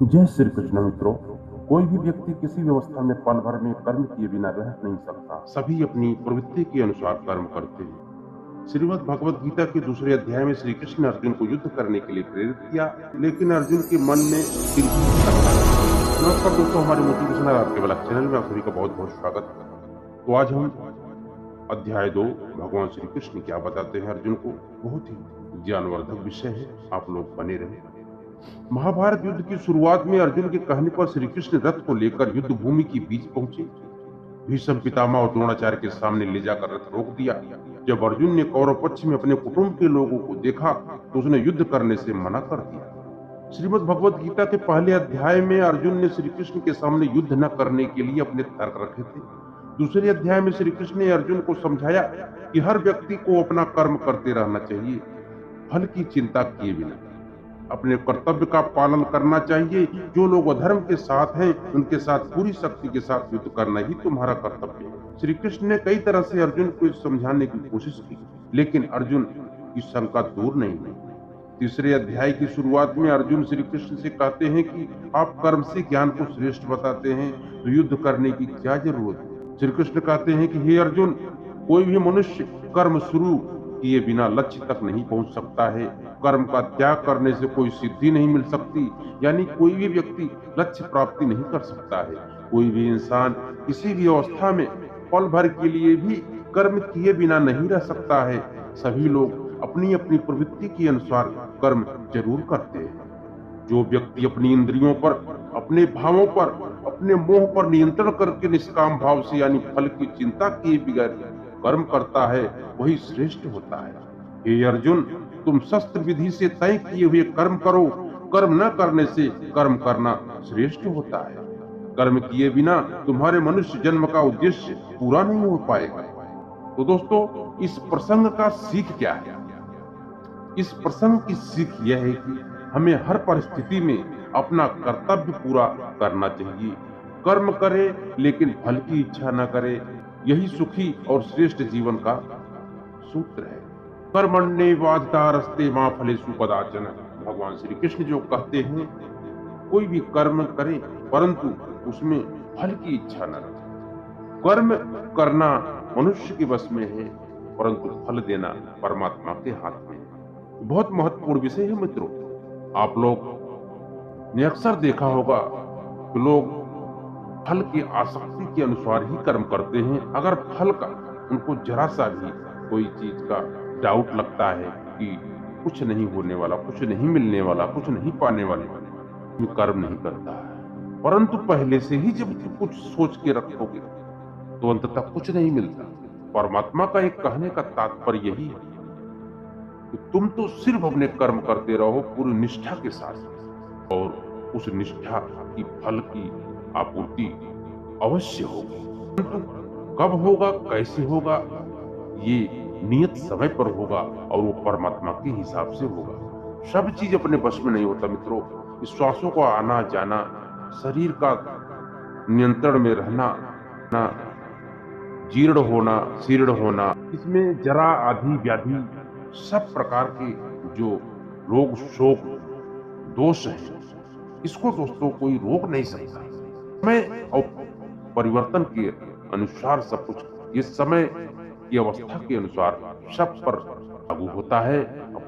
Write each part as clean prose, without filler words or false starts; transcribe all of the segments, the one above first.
जय श्री कृष्ण मित्रों। कोई भी व्यक्ति किसी व्यवस्था में पल भर में कर्म किए बिना रह नहीं सकता। सभी अपनी प्रवृत्ति के अनुसार कर्म करते हैं। श्रीमद् भगवत गीता के दूसरे अध्याय में श्री कृष्ण ने अर्जुन को युद्ध करने के लिए प्रेरित किया, लेकिन अर्जुन के मन में फिर भी शंका थी। नमस्कार दोस्तों, हमारे मोटिवेशनल आपके वाला चैनल में आप सभी का बहुत बहुत स्वागत है। तो आज हम अध्याय 2 भगवान श्री कृष्ण क्या बताते हैं अर्जुन को, बहुत ही ज्ञानवर्धक विषय है। आप लोग बने रहे। महाभारत युद्ध की शुरुआत में अर्जुन के कहने पर श्री कृष्ण रथ को लेकर युद्ध भूमि के बीच पहुंचे। भीष्म पितामह और द्रोणाचार्य के सामने ले जाकर रथ रोक दिया। जब अर्जुन ने कौरव पक्ष में अपने कुटुंब के लोगों को देखा तो उसने युद्ध करने से मना कर दिया। श्रीमद् भगवत गीता के पहले अध्याय में अर्जुन ने श्री कृष्ण के सामने युद्ध न करने के लिए अपने तर्क रखे थे। दूसरे अध्याय में श्री कृष्ण ने अर्जुन को समझाया कि हर व्यक्ति को अपना कर्म करते रहना चाहिए, फल की चिंता किए बिना अपने कर्तव्य का पालन करना चाहिए। जो लोग अधर्म के साथ हैं उनके साथ पूरी शक्ति के साथ युद्ध करना ही तुम्हारा कर्तव्य है। श्री कृष्ण ने कई तरह से अर्जुन को समझाने की कोशिश की, लेकिन अर्जुन की शंका दूर नहीं हुई। तीसरे अध्याय की शुरुआत में अर्जुन श्री कृष्ण से कहते हैं कि आप कर्म से ज्ञान को श्रेष्ठ बताते हैं, तो युद्ध करने की क्या जरूरत है। श्री कृष्ण कहते हैं कि हे अर्जुन, कोई भी मनुष्य कर्म शुरू किए बिना लक्ष्य तक नहीं पहुंच सकता है। कर्म का त्याग करने से कोई सिद्धि नहीं मिल सकती, यानी कोई भी व्यक्ति लक्ष्य प्राप्ति नहीं कर सकता है। कोई भी इंसान किसी भी अवस्था में पल भर के लिए भी कर्म किए बिना नहीं रह सकता है। सभी लोग अपनी अपनी प्रवृत्ति के अनुसार कर्म जरूर करते हैं। जो व्यक्ति अपनी इंद्रियों पर, अपने भावों पर, अपने मोह पर नियंत्रण करके निष्काम भाव से यानी फल की चिंता किए बगैर कर्म करता है, वही श्रेष्ठ होता है। हे अर्जुन, तुम शस्त्र विधि से तय किए हुए कर्म करो। कर्म न करने से कर्म करना श्रेष्ठ होता है। कर्म किए बिना तुम्हारे मनुष्य जन्म का उद्देश्य पूरा नहीं हो पाएगा। तो दोस्तों, इस प्रसंग का सीख क्या है? इस प्रसंग की सीख यह है कि हमें हर परिस्थिति में अपना कर्तव्य पूरा करना चाहिए। कर्म करे लेकिन फल की इच्छा न करे, यही सुखी और श्रेष्ठ जीवन का सूत्र है। कर्मण्येवाधिकारस्ते मा फलेषु कदाचन। भगवान श्री कृष्ण जो कहते हैं, कोई भी कर्म करे परंतु उसमें फल की इच्छा न रखे। कर्म करना मनुष्य के वश में है, परंतु फल देना परमात्मा के हाथ में है। बहुत महत्वपूर्ण विषय है मित्रों। आप लोग ने अक्सर देखा होगा कि लोग फल की आसक्ति के अनुसार ही कर्म करते हैं। अगर फल का उनको जरा सा भी कोई चीज का डाउट लगता है कि कुछ नहीं होने वाला, कुछ नहीं मिलने वाला, कुछ नहीं पाने वाले, कर्म नहीं करता है। परंतु पहले से ही जब कुछ सोच के रखोगे तो अंततः कुछ नहीं मिलता। परमात्मा का एक कहने का तात्पर्य यही है कि तुम तो सिर्फ अपने कर्म करते रहो पूरी निष्ठा के साथ, और उस निष्ठा की फल की आपूर्ति अवश्य होगी। कब होगा, कैसे होगा, ये नियत समय पर होगा और वो परमात्मा के हिसाब से होगा। सब चीज अपने बस में नहीं होता मित्रों। श्वासों का आना जाना, शरीर का नियंत्रण में रहना, ना जीर्ण होना, शीर्ण होना, इसमें जरा आधी व्याधि, सब प्रकार के जो रोग शोक दोष है, इसको दोस्तों कोई रोक नहीं सकता। समय और परिवर्तन के अनुसार सब कुछ, ये समय की अवस्था के अनुसार सब पर लागू होता है।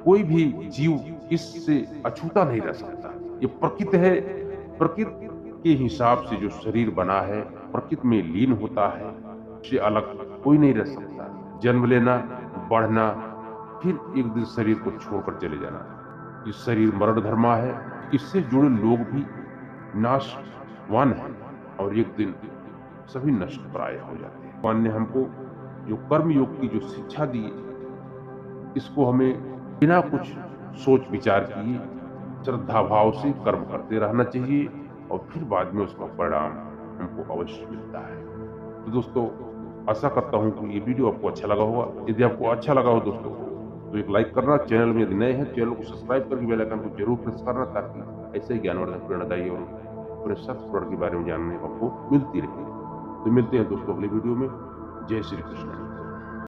कोई भी जीव इससे अछूता नहीं रह सकता। ये प्रकृति है। प्रकृति के हिसाब से जो शरीर बना है, प्रकृति में लीन होता है, इससे अलग कोई नहीं रह सकता। जन्म लेना, बढ़ना, फिर एक दिन शरीर को छोड़कर चले जाना, ये शरीर मरण धर्मा है। इससे जुड़े लोग भी नाशवान है और एक दिन सभी नष्ट प्राय हो जाते हैं। भगवान ने हमको जो कर्म योग की जो शिक्षा दी, इसको हमें बिना कुछ सोच विचार किए श्रद्धा भाव से कर्म करते रहना चाहिए और फिर बाद में उसका परिणाम हमको अवश्य मिलता है। तो दोस्तों, आशा करता हूं कि ये वीडियो आपको अच्छा लगा होगा। यदि आपको अच्छा लगा हो दोस्तों तो एक लाइक करना, चैनल में यदि नए हैं चैनल को सब्सक्राइब करके बेल आइकन को जरूर प्रेस करना, ताकि ऐसे ही ज्ञानवर्धक प्रेरणादायी और पूरे सत्य के बारे में जानने को आपको मिलती रहे। तो मिलते हैं दोस्तों अगले वीडियो में। जय श्री कृष्ण।